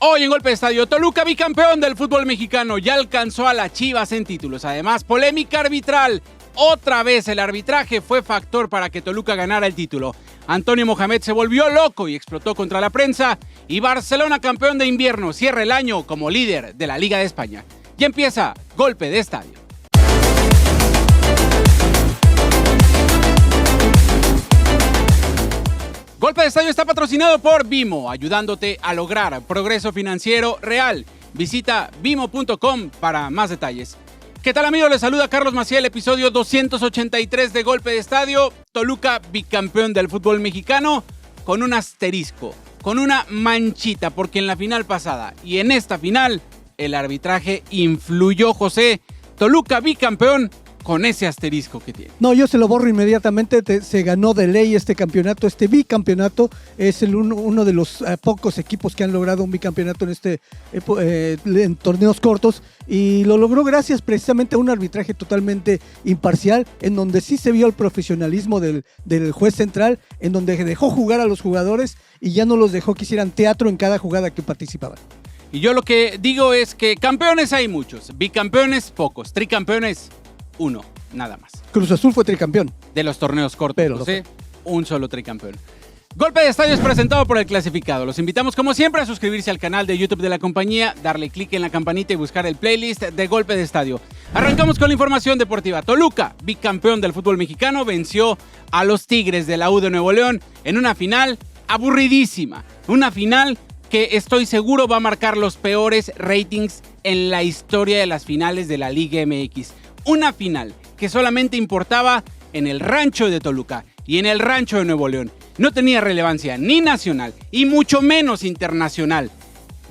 Hoy en Golpe de Estadio, Toluca, bicampeón del fútbol mexicano, ya alcanzó a las Chivas en títulos. Además, polémica arbitral. Otra vez el arbitraje fue factor para que Toluca ganara el título. Antonio Mohamed se volvió loco y explotó contra la prensa. Y Barcelona, campeón de invierno, cierra el año como líder de la Liga de España. Ya empieza Golpe de Estadio. Golpe de Estadio está patrocinado por Bimbo, ayudándote a lograr progreso financiero real. Visita bimbo.com para más detalles. ¿Qué tal, amigos? Les saluda Carlos Maciel, episodio 283 de Golpe de Estadio. Toluca, bicampeón del fútbol mexicano, con un asterisco, con una manchita, porque en la final pasada y en esta final, el arbitraje influyó, José. Toluca, bicampeón, con ese asterisco que tiene. No, yo se lo borro inmediatamente. Se ganó de ley este campeonato, este bicampeonato. Es uno de los pocos equipos que han logrado un bicampeonato en torneos cortos, y lo logró gracias precisamente a un arbitraje totalmente imparcial, en donde sí se vio el profesionalismo del juez central, en donde dejó jugar a los jugadores y ya no los dejó que hicieran teatro en cada jugada que participaban. Y yo lo que digo es que campeones hay muchos, bicampeones pocos, tricampeones uno, nada más. Cruz Azul fue tricampeón de los torneos cortos, pero José, un solo tricampeón. Golpe de Estadio es presentado por El Clasificado. Los invitamos, como siempre, a suscribirse al canal de YouTube de la compañía, darle clic en la campanita y buscar el playlist de Golpe de Estadio. Arrancamos con la información deportiva. Toluca, bicampeón del fútbol mexicano, venció a los Tigres de la U de Nuevo León en una final aburridísima. Una final que estoy seguro va a marcar los peores ratings en la historia de las finales de la Liga MX. Una final que solamente importaba en el rancho de Toluca y en el rancho de Nuevo León. No tenía relevancia ni nacional y mucho menos internacional.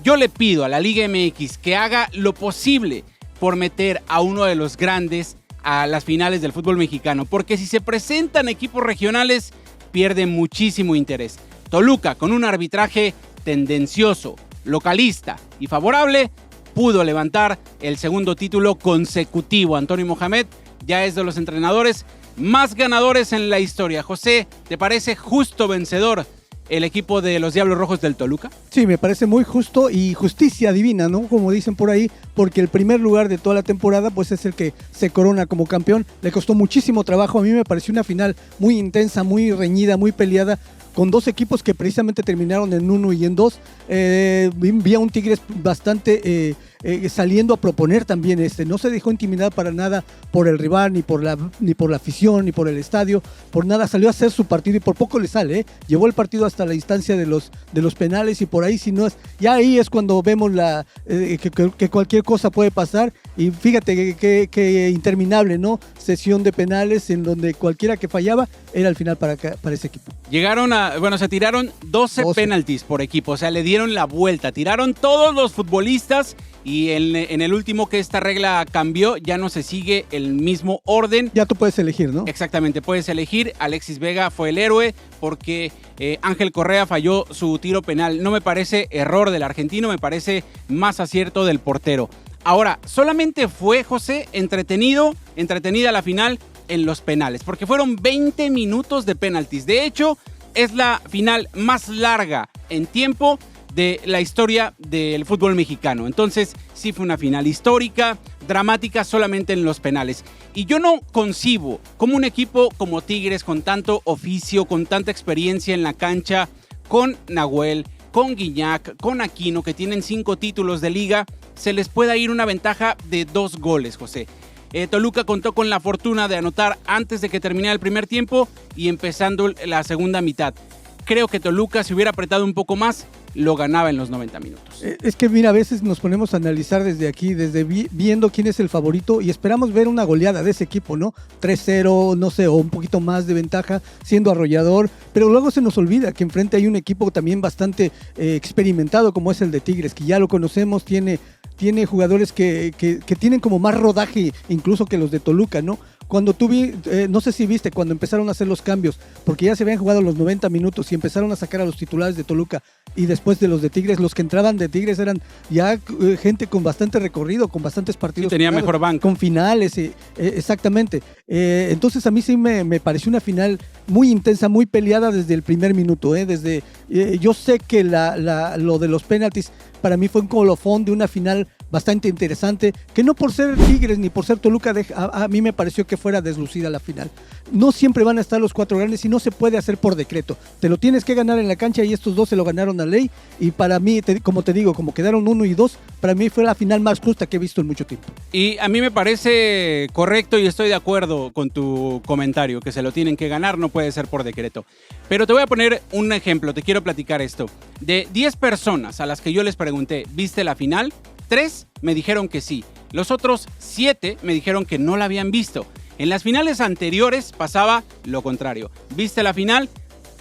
Yo le pido a la Liga MX que haga lo posible por meter a uno de los grandes a las finales del fútbol mexicano, porque si se presentan equipos regionales, pierde muchísimo interés. Toluca, con un arbitraje tendencioso, localista y favorable, pudo levantar el segundo título consecutivo. Antonio Mohamed ya es de los entrenadores más ganadores en la historia. José, ¿te parece justo vencedor el equipo de los Diablos Rojos del Toluca? Sí, me parece muy justo y justicia divina, ¿no? Como dicen por ahí, porque el primer lugar de toda la temporada pues es el que se corona como campeón. Le costó muchísimo trabajo. A mí me pareció una final muy intensa, muy reñida, muy peleada, con dos equipos que precisamente terminaron en 1 y en 2. Vi a un Tigres bastante saliendo a proponer también. No se dejó intimidar para nada por el rival, ni por la afición, ni por el estadio, por nada. Salió a hacer su partido y por poco le sale. Llevó el partido hasta la instancia de los penales, y por ahí, si no es, ya ahí es cuando vemos que cualquier cosa puede pasar. Y fíjate que interminable, ¿no? Sesión de penales en donde cualquiera que fallaba era el final para ese equipo. Se tiraron 12 penaltis por equipo, o sea, le dieron la vuelta, tiraron todos los futbolistas, y en el último que esta regla cambió, ya no se sigue el mismo orden. Ya tú puedes elegir, ¿no? Exactamente, puedes elegir. Alexis Vega fue el héroe porque Ángel Correa falló su tiro penal. No me parece error del argentino, me parece más acierto del portero. Ahora, solamente fue, José, entretenida la final en los penales, porque fueron 20 minutos de penaltis. De hecho, es la final más larga en tiempo de la historia del fútbol mexicano. Entonces, sí fue una final histórica, dramática solamente en los penales. Y yo no concibo cómo un equipo como Tigres, con tanto oficio, con tanta experiencia en la cancha, con Nahuel, con Guiñac, con Aquino, que tienen 5 títulos de liga, se les pueda ir una ventaja de 2 goles, José. Toluca contó con la fortuna de anotar antes de que terminara el primer tiempo y empezando la segunda mitad. Creo que Toluca, si hubiera apretado un poco más, lo ganaba en los 90 minutos. Es que mira, a veces nos ponemos a analizar desde aquí, viendo quién es el favorito, y esperamos ver una goleada de ese equipo, ¿no? 3-0, no sé, o un poquito más de ventaja, siendo arrollador, pero luego se nos olvida que enfrente hay un equipo también bastante experimentado, como es el de Tigres, que ya lo conocemos, tiene jugadores que tienen como más rodaje incluso que los de Toluca, ¿no? Cuando no sé si viste, cuando empezaron a hacer los cambios, porque ya se habían jugado los 90 minutos y empezaron a sacar a los titulares de Toluca y después de los de Tigres, los que entraban de Tigres eran ya gente con bastante recorrido, con bastantes partidos. Sí, tenía mejor banco. Con finales, exactamente. Entonces a mí sí me pareció una final muy intensa, muy peleada desde el primer minuto. Yo sé que lo de los penaltis para mí fue un colofón de una final bastante interesante, que no por ser Tigres ni por ser Toluca, a mí me pareció que fuera deslucida la final. No siempre van a estar los cuatro grandes y no se puede hacer por decreto. Te lo tienes que ganar en la cancha y estos dos se lo ganaron a ley y para mí, como te digo, como quedaron 1 y 2, para mí fue la final más justa que he visto en mucho tiempo. Y a mí me parece correcto y estoy de acuerdo con tu comentario, que se lo tienen que ganar, no puede ser por decreto. Pero te voy a poner un ejemplo, te quiero platicar esto. De 10 personas a las que yo les pregunté, ¿viste la final? 3 me dijeron que sí. Los otros 7 me dijeron que no la habían visto. En las finales anteriores pasaba lo contrario. ¿Viste la final?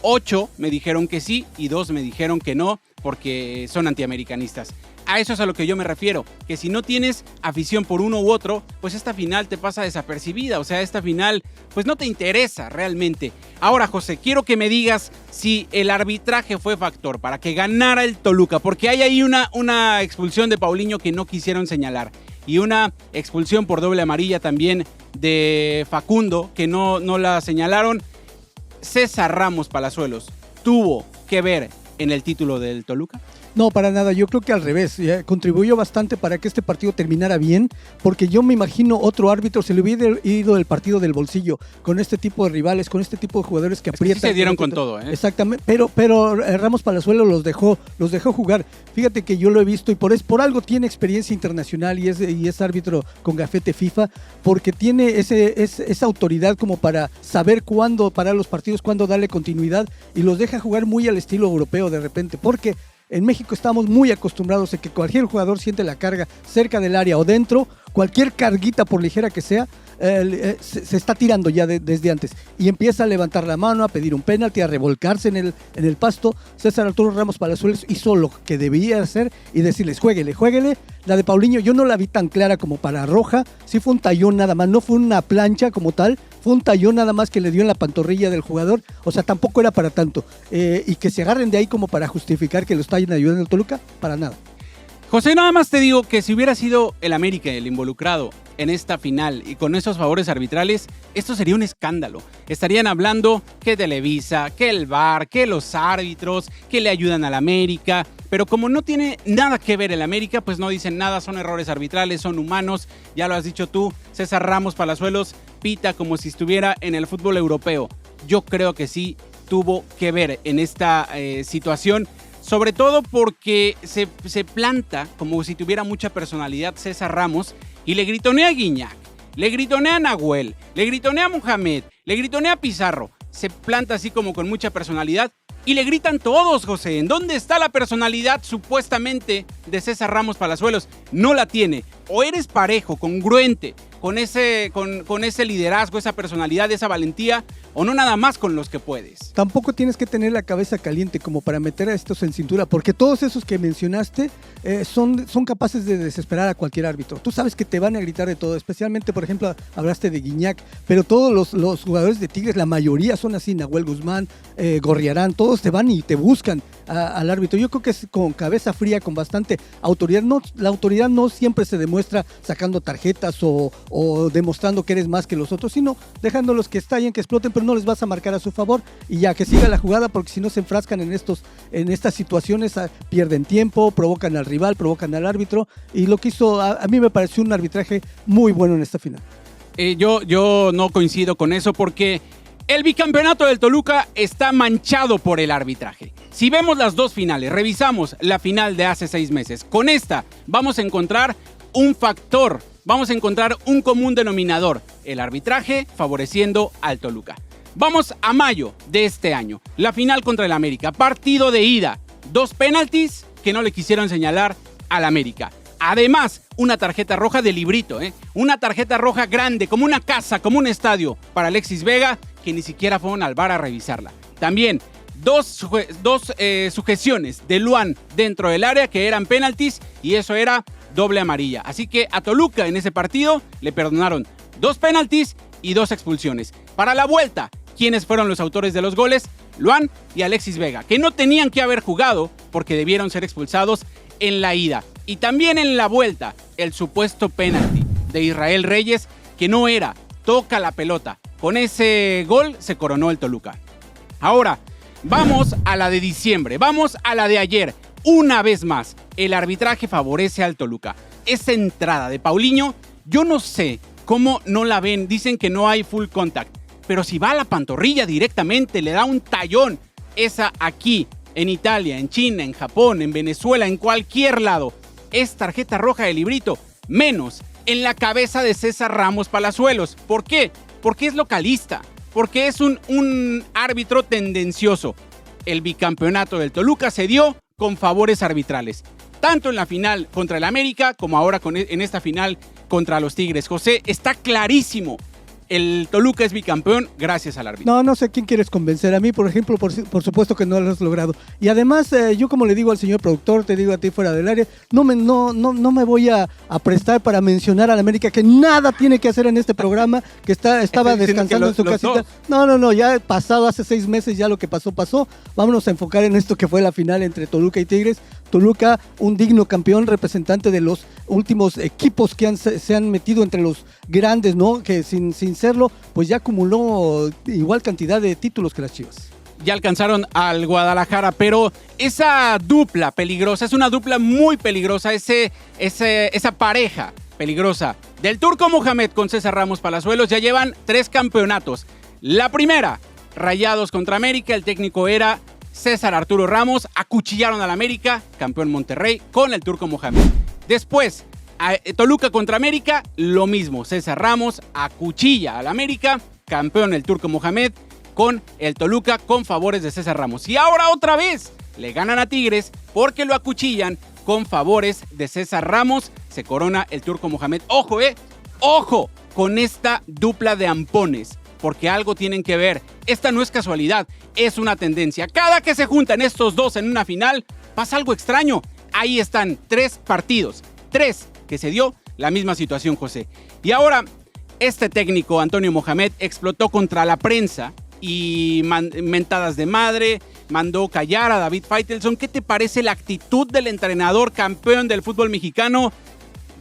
8 me dijeron que sí y 2 me dijeron que no porque son antiamericanistas. A eso es a lo que yo me refiero, que si no tienes afición por uno u otro, pues esta final te pasa desapercibida, o sea, esta final pues no te interesa realmente. Ahora, José, quiero que me digas si el arbitraje fue factor para que ganara el Toluca, porque hay ahí una expulsión de Paulinho que no quisieron señalar y una expulsión por doble amarilla también de Facundo que no la señalaron. César Ramos Palazuelos, ¿tuvo que ver en el título del Toluca? No, para nada, yo creo que al revés, contribuyó bastante para que este partido terminara bien, porque yo me imagino otro árbitro se le hubiera ido el partido del bolsillo con este tipo de rivales, con este tipo de jugadores que aprietan. Sí se dieron con todo, ¿eh? Exactamente, pero Ramos Palazuelos los dejó jugar. Fíjate que yo lo he visto y por algo tiene experiencia internacional y es árbitro con gafete FIFA, porque tiene esa autoridad como para saber cuándo parar los partidos, cuándo darle continuidad y los deja jugar muy al estilo europeo de repente, porque en México estamos muy acostumbrados a que cualquier jugador siente la carga cerca del área o dentro, cualquier carguita por ligera que sea, se está tirando ya desde antes y empieza a levantar la mano, a pedir un penalti, a revolcarse en el pasto. César Arturo Ramos Palazuelos hizo lo que debía hacer y decirles, juéguele. La de Paulinho yo no la vi tan clara como para roja, sí fue un tallón nada más, no fue una plancha como tal, fue un tallón nada más que le dio en la pantorrilla del jugador, o sea, tampoco era para tanto. Y que se agarren de ahí como para justificar que lo están ayudando el Toluca, para nada. José, nada más te digo que si hubiera sido el América el involucrado en esta final y con esos favores arbitrales, esto sería un escándalo. Estarían hablando que Televisa, que el VAR, que los árbitros, que le ayudan al América, pero como no tiene nada que ver el América, pues no dicen nada, son errores arbitrales, son humanos, ya lo has dicho tú, César Ramos Palazuelos pita como si estuviera en el fútbol europeo. Yo creo que sí tuvo que ver en esta situación, sobre todo porque se planta como si tuviera mucha personalidad César Ramos y le gritonea a Guiñac, le gritonea a Nahuel, le gritonea a Mohamed, le gritonea a Pizarro. Se planta así como con mucha personalidad y le gritan todos, José. ¿En dónde está la personalidad supuestamente de César Ramos Palazuelos? No la tiene. O eres parejo, congruente, con ese liderazgo, esa personalidad, esa valentía, o no nada más con los que puedes. Tampoco tienes que tener la cabeza caliente como para meter a estos en cintura, porque todos esos que mencionaste son capaces de desesperar a cualquier árbitro. Tú sabes que te van a gritar de todo, especialmente, por ejemplo, hablaste de Guiñac, pero todos los jugadores de Tigres, la mayoría son así, Nahuel Guzmán, Gorriarán, todos te van y te buscan al árbitro. Yo creo que es con cabeza fría, con bastante autoridad. La autoridad no siempre se demuestra sacando tarjetas o demostrando que eres más que los otros, sino dejándolos que estallen, que exploten, pero no les vas a marcar a su favor y ya que siga la jugada, porque si no se enfrascan en estas situaciones, pierden tiempo, provocan al rival, provocan al árbitro, y lo que hizo, a mí me pareció un arbitraje muy bueno en esta final. Yo no coincido con eso porque el bicampeonato del Toluca está manchado por el arbitraje. Si vemos las dos finales, revisamos la final de hace 6 meses, con esta vamos a encontrar un factor, vamos a encontrar un común denominador, el arbitraje favoreciendo al Toluca. Vamos a mayo de este año, la final contra el América, partido de ida, 2 penaltis que no le quisieron señalar al América. Además, una tarjeta roja de librito, una tarjeta roja grande, como una casa, como un estadio, para Alexis Vega, que ni siquiera fueron al VAR a revisarla. También, dos sujeciones de Luan dentro del área que eran penaltis y eso era doble amarilla. Así que a Toluca en ese partido le perdonaron 2 penaltis y 2 expulsiones. Para la vuelta, ¿quiénes fueron los autores de los goles? Luan y Alexis Vega, que no tenían que haber jugado porque debieron ser expulsados en la ida. Y también en la vuelta, el supuesto penalti de Israel Reyes, que no era, toca la pelota. Con ese gol se coronó el Toluca. Ahora, vamos a la de diciembre, vamos a la de ayer. Una vez más, el arbitraje favorece al Toluca. Esa entrada de Paulinho, yo no sé cómo no la ven, dicen que no hay full contact, pero si va a la pantorrilla directamente, le da un tallón. Esa aquí, en Italia, en China, en Japón, en Venezuela, en cualquier lado, es tarjeta roja de librito, menos en la cabeza de César Ramos Palazuelos. ¿Por qué? Porque es localista, porque es un árbitro tendencioso. El bicampeonato del Toluca se dio con favores arbitrales, tanto en la final contra el América como ahora en esta final contra los Tigres. José, está clarísimo. El Toluca es bicampeón gracias al árbitro. No sé quién quieres convencer. A mí, por ejemplo, por supuesto que no lo has logrado. Y además, yo como le digo al señor productor, te digo a ti fuera del área, no me voy a prestar para mencionar al América, que nada tiene que hacer en este programa, que estaba descansando en su casita. No, ya pasado hace 6 meses, ya lo que pasó. Vámonos a enfocar en esto que fue la final entre Toluca y Tigres. Toluca, un digno campeón, representante de los últimos equipos que se han metido entre los grandes, ¿no? Que sin serlo, pues ya acumuló igual cantidad de títulos que las Chivas. Ya alcanzaron al Guadalajara, pero esa dupla peligrosa, es una dupla muy peligrosa, esa pareja peligrosa del Turco Mohamed con César Ramos Palazuelos, ya llevan 3 campeonatos. La primera, Rayados contra América, el técnico era César Arturo Ramos, acuchillaron al América, campeón Monterrey, con el Turco Mohamed. Después, Toluca contra América, lo mismo, César Ramos acuchilla al América, campeón el Turco Mohamed, con el Toluca con favores de César Ramos. Y ahora otra vez le ganan a Tigres porque lo acuchillan con favores de César Ramos, se corona el Turco Mohamed. Ojo con esta dupla de ampones, porque algo tienen que ver. Esta no es casualidad, es una tendencia. Cada que se juntan estos dos en una final, pasa algo extraño. Ahí están 3 partidos, 3 que se dio la misma situación, José. Y ahora, este técnico, Antonio Mohamed, explotó contra la prensa y mentadas de madre, mandó callar a David Faitelson. ¿Qué te parece la actitud del entrenador campeón del fútbol mexicano?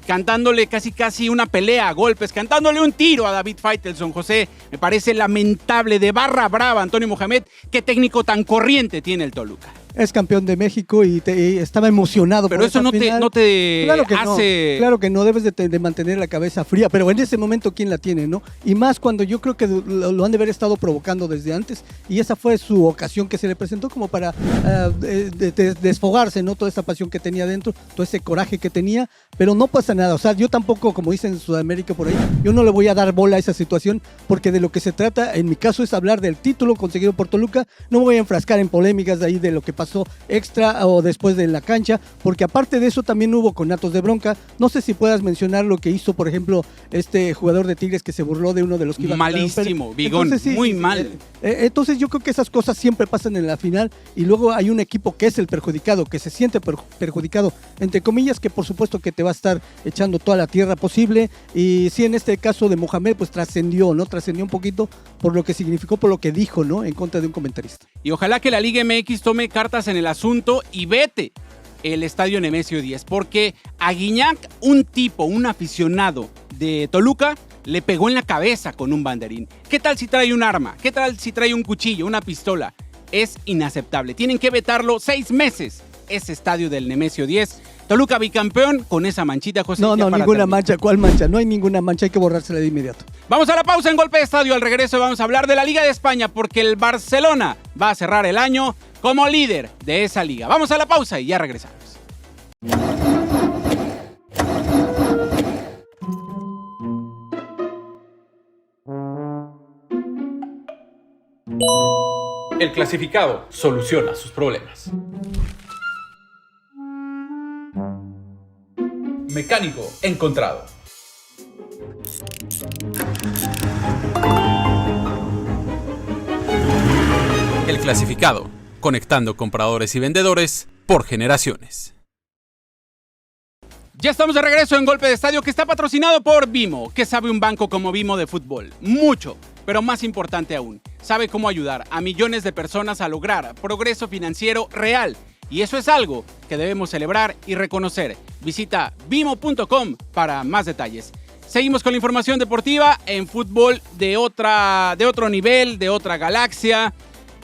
Cantándole casi una pelea a golpes, cantándole un tiro a David Faitelson, José. Me parece lamentable, de barra brava, Antonio Mohamed. ¿Qué técnico tan corriente tiene el Toluca? Es campeón de México y estaba emocionado. Pero por eso no te hace... Claro que no, debes de mantener la cabeza fría, pero en ese momento, ¿quién la tiene, no? Y más cuando yo creo que lo han de haber estado provocando desde antes, y esa fue su ocasión que se le presentó como para desfogarse, ¿no? Toda esa pasión que tenía dentro, todo ese coraje que tenía, pero no pasa nada. O sea, yo tampoco, como dicen en Sudamérica por ahí, yo no le voy a dar bola a esa situación, porque de lo que se trata, en mi caso, es hablar del título conseguido por Toluca. No me voy a enfrascar en polémicas de ahí de lo que pasó extra o después de la cancha, porque aparte de eso también hubo conatos de bronca. No sé si puedas mencionar lo que hizo, por ejemplo, este jugador de Tigres que se burló de uno de los que iba a malísimo, Bigón, entonces, muy mal. Entonces yo creo que esas cosas siempre pasan en la final, y luego hay un equipo que es el perjudicado, que se siente perjudicado, entre comillas, que por supuesto que te va a estar echando toda la tierra posible. Y sí, en este caso de Mohamed, pues trascendió un poquito por lo que significó, por lo que dijo, ¿no? En contra de un comentarista. Y ojalá que la Liga MX tome cartas en el asunto y vete el estadio Nemesio 10, porque a Guiñac, un aficionado de Toluca, le pegó en la cabeza con un banderín. ¿Qué tal si trae un arma? ¿Qué tal si trae un cuchillo, una pistola? Es inaceptable. Tienen que vetarlo 6 meses ese estadio del Nemesio 10. Toluca bicampeón con esa manchita, José. No, ninguna mancha. ¿Cuál mancha? No hay ninguna mancha, hay que borrársela de inmediato. Vamos a la pausa en Golpe de Estadio. Al regreso vamos a hablar de la Liga de España, porque el Barcelona va a cerrar el año como líder de esa liga. Vamos a la pausa y ya regresamos. El clasificado soluciona sus problemas. Mecánico encontrado. El clasificado, conectando compradores y vendedores por generaciones. Ya estamos de regreso en Golpe de Estadio, que está patrocinado por Bimo. ¿Qué sabe un banco como Bimo de fútbol? Mucho, pero más importante aún, sabe cómo ayudar a millones de personas a lograr progreso financiero real. Y eso es algo que debemos celebrar y reconocer. Visita bimo.com para más detalles. Seguimos con la información deportiva en fútbol de otro nivel, de otra galaxia.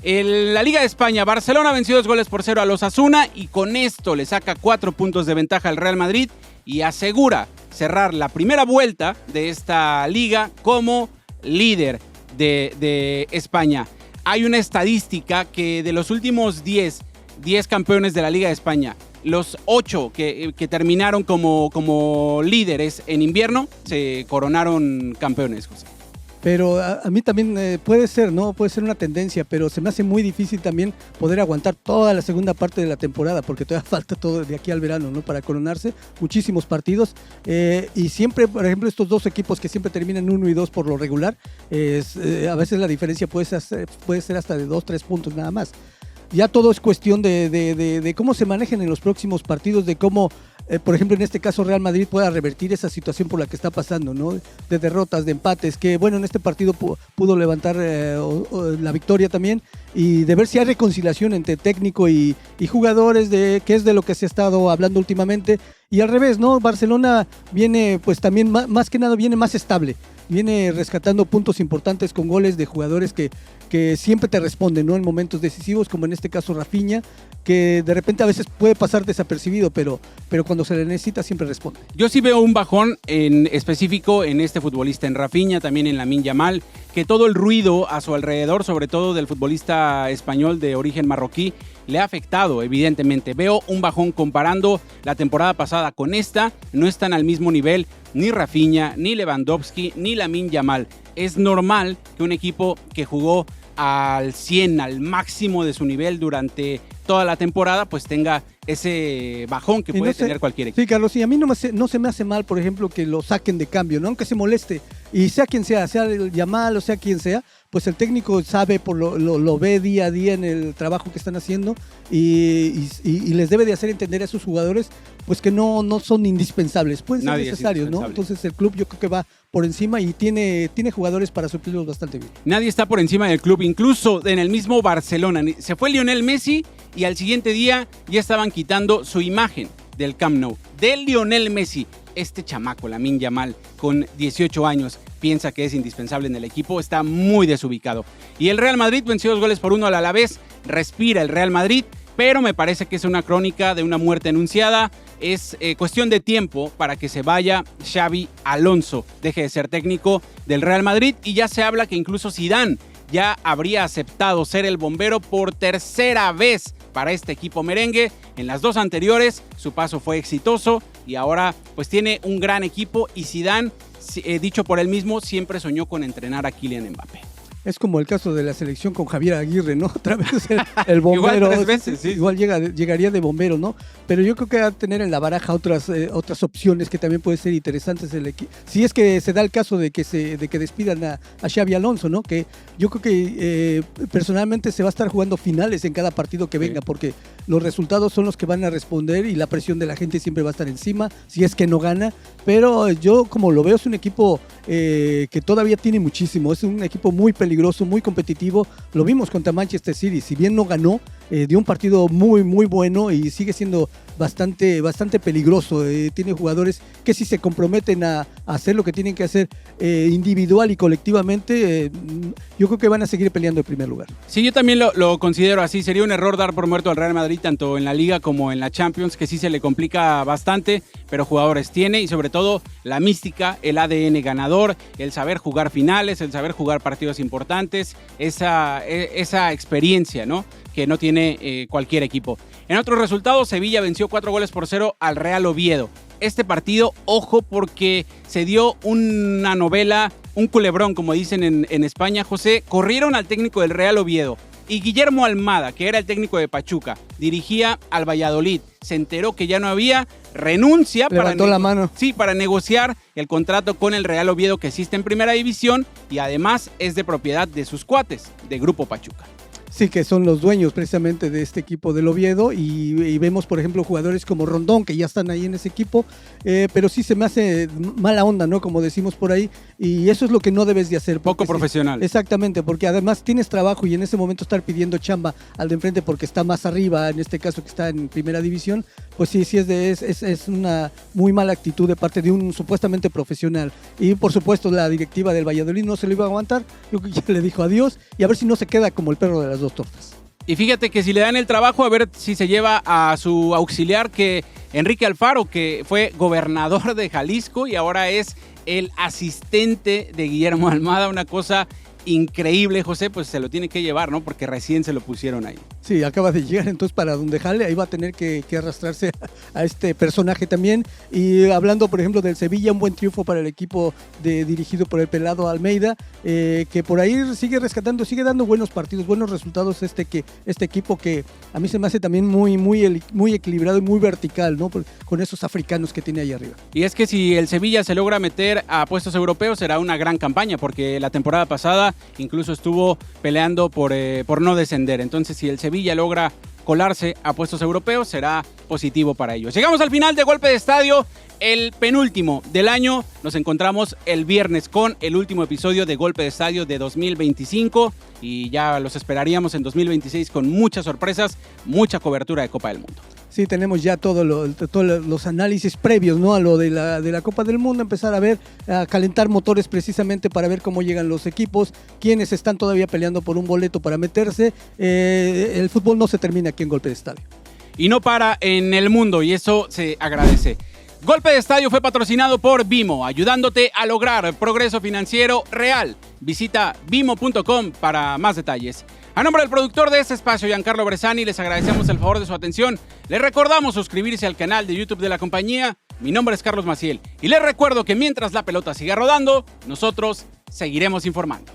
En la Liga de España, Barcelona venció 2-0 a los Osasuna y con esto le saca 4 puntos de ventaja al Real Madrid y asegura cerrar la primera vuelta de esta liga como líder de España. Hay una estadística que de los últimos 10 campeones de la Liga de España, los 8 que terminaron como líderes en invierno se coronaron campeones, José. Pero a mí también puede ser, ¿no? Puede ser una tendencia, pero se me hace muy difícil también poder aguantar toda la segunda parte de la temporada, porque todavía falta todo de aquí al verano, ¿no? Para coronarse, muchísimos partidos. Y siempre, por ejemplo, estos dos equipos que siempre terminan 1 y 2 por lo regular, a veces la diferencia puede ser hasta de 2-3 puntos nada más. Ya todo es cuestión de cómo se manejen en los próximos partidos, de cómo, por ejemplo, en este caso Real Madrid pueda revertir esa situación por la que está pasando, ¿no? De derrotas, de empates, que bueno, en este partido pudo levantar la victoria también, y de ver si hay reconciliación entre técnico y jugadores, que es de lo que se ha estado hablando últimamente. Y al revés, ¿no? Barcelona viene, pues también, más que nada, viene más estable. Viene rescatando puntos importantes con goles de jugadores que siempre te responden, ¿no? En momentos decisivos, como en este caso Rafinha, que de repente a veces puede pasar desapercibido, pero cuando se le necesita siempre responde. Yo sí veo un bajón en específico en este futbolista, en Rafinha, también en Lamine Yamal, que todo el ruido a su alrededor, sobre todo del futbolista español de origen marroquí, le ha afectado, evidentemente. Veo un bajón comparando la temporada pasada con esta. No están al mismo nivel ni Rafinha, ni Lewandowski, ni Lamine Yamal. Es normal que un equipo que jugó al 100, al máximo de su nivel durante toda la temporada, pues tenga ese bajón que puede tener cualquier equipo. Sí, Carlos, y a mí no se me hace mal, por ejemplo, que lo saquen de cambio, ¿no? Aunque se moleste, y sea quien sea el Yamal o sea quien sea, pues el técnico sabe, lo ve día a día en el trabajo que están haciendo y les debe de hacer entender a sus jugadores pues que no son indispensables, pueden ser necesarios, ¿no? Entonces el club yo creo que va por encima y tiene jugadores para suplirlos bastante bien. Nadie está por encima del club, incluso en el mismo Barcelona. Se fue Lionel Messi y al siguiente día ya estaban quitando su imagen del Camp Nou, de Lionel Messi. Este chamaco, Lamine Yamal, con 18 años, piensa que es indispensable en el equipo, está muy desubicado. Y el Real Madrid venció 2-1 al Alavés, respira el Real Madrid, pero me parece que es una crónica de una muerte anunciada. Es cuestión de tiempo para que se vaya Xabi Alonso, deje de ser técnico del Real Madrid, y ya se habla que incluso Zidane ya habría aceptado ser el bombero por tercera vez para este equipo merengue. En las 2 anteriores su paso fue exitoso y ahora pues tiene un gran equipo, y Zidane, dicho por él mismo, siempre soñó con entrenar a Kylian Mbappé. Es como el caso de la selección con Javier Aguirre, ¿no? Otra vez el bombero. Igual 3 veces, sí. Igual llegaría de bombero, ¿no? Pero yo creo que va a tener en la baraja otras opciones que también pueden ser interesantes el equipo. Si es que se da el caso de que despidan a Xabi Alonso, ¿no? Que yo creo que personalmente se va a estar jugando finales en cada partido que venga, porque los resultados son los que van a responder y la presión de la gente siempre va a estar encima, si es que no gana. Pero yo, como lo veo, es un equipo que todavía tiene muchísimo. Es un equipo muy peligroso, muy competitivo. Lo vimos contra Manchester City. Si bien no ganó, dio un partido muy, muy bueno y sigue siendo bastante peligroso. Tiene jugadores que si se comprometen a hacer lo que tienen que hacer individual y colectivamente, yo creo que van a seguir peleando en primer lugar. Sí, yo también lo considero así. Sería un error dar por muerto al Real Madrid, tanto en la Liga como en la Champions, que sí se le complica bastante, pero jugadores tiene, y sobre todo la mística, el ADN ganador, el saber jugar finales, el saber jugar partidos importantes, esa experiencia, ¿no?, que no tiene cualquier equipo. En otros resultados, Sevilla venció 4-0 al Real Oviedo. Este partido, ojo, porque se dio una novela, un culebrón, como dicen en España, José. Corrieron al técnico del Real Oviedo, y Guillermo Almada, que era el técnico de Pachuca, dirigía al Valladolid. Se enteró que ya no había, renuncia Levantó la mano. Sí, para negociar el contrato con el Real Oviedo, que existe en Primera División y además es de propiedad de sus cuates, de Grupo Pachuca. Sí, que son los dueños precisamente de este equipo del Oviedo y vemos, por ejemplo, jugadores como Rondón que ya están ahí en ese equipo, pero sí se me hace mala onda, ¿no? Como decimos por ahí, y eso es lo que no debes de hacer. Poco profesional. Exactamente, porque además tienes trabajo y en ese momento estar pidiendo chamba al de enfrente porque está más arriba, en este caso que está en primera división, pues sí es una muy mala actitud de parte de un supuestamente profesional. Y por supuesto la directiva del Valladolid no se lo iba a aguantar, yo creo que ya le dijo adiós y a ver si no se queda como el perro de las dos tortas. Y fíjate que si le dan el trabajo, a ver si se lleva a su auxiliar, que Enrique Alfaro, que fue gobernador de Jalisco y ahora es el asistente de Guillermo Almada, una cosa increíble, José, pues se lo tiene que llevar, ¿no? Porque recién se lo pusieron ahí. Sí, acaba de llegar, entonces para donde jale, ahí va a tener que arrastrarse a este personaje también. Y hablando, por ejemplo, del Sevilla, un buen triunfo para el equipo dirigido por el pelado Almeida, que por ahí sigue rescatando, sigue dando buenos partidos, buenos resultados este equipo que a mí se me hace también muy equilibrado y muy vertical, ¿no? Con esos africanos que tiene ahí arriba. Y es que si el Sevilla se logra meter a puestos europeos, será una gran campaña, porque la temporada pasada incluso estuvo peleando por no descender. Entonces, si el Sevilla logra colarse a puestos europeos, será positivo para ellos. Llegamos al final de Golpe de Estadio, el penúltimo del año. Nos encontramos el viernes con el último episodio de Golpe de Estadio de 2025 y ya los esperaríamos en 2026 con muchas sorpresas, mucha cobertura de Copa del Mundo. Sí, tenemos ya todos los análisis previos, ¿no? A lo de la Copa del Mundo, empezar a calentar motores precisamente para ver cómo llegan los equipos, quiénes están todavía peleando por un boleto para meterse. El fútbol no se termina aquí en Golpe de Estadio. Y no para en el mundo, y eso se agradece. Golpe de Estadio fue patrocinado por Bimo, ayudándote a lograr progreso financiero real. Visita bimo.com para más detalles. A nombre del productor de este espacio, Giancarlo Bresani, les agradecemos el favor de su atención. Les recordamos suscribirse al canal de YouTube de la compañía. Mi nombre es Carlos Maciel y les recuerdo que mientras la pelota siga rodando, nosotros seguiremos informando.